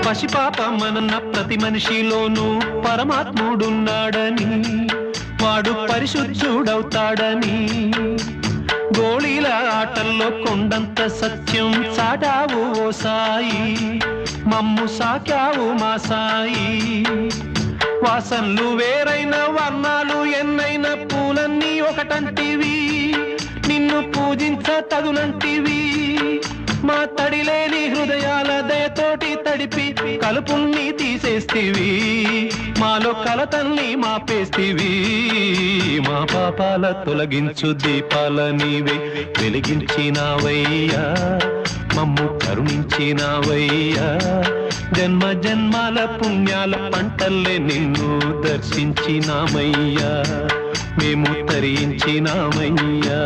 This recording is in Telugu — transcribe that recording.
పసిపాపమన్న ప్రతి మనిషిలోనూ పరమాత్ముడున్నాడని, వాడు పరిశుద్ధుడవుతాడని, గోళీల ఆటల్లో కొండంత సత్యం చాటావు ఓ సాయి, మమ్ము సాకావు మా సాయి. వాసనలు వేరైన వర్ణాలు ఎన్నైన పూలన్నీ ఒకటంటివి, నిన్ను పూజించ తగునంటివి. మా తడిలేని హృదయాల దయతోటి తడిపి కలుపుల్ని తీసేస్తివి, మాలో కలతల్ని మాపేస్తివి. మా పాపాల తొలగించు దీపాల నీవే వెలిగించినావయ్యా, మమ్ము కరుణించినావయ్యా. జన్మ జన్మాల పుణ్యాల పంటల్లే నిన్ను దర్శించినామయ్యా, మేము తరించినామయ్యా.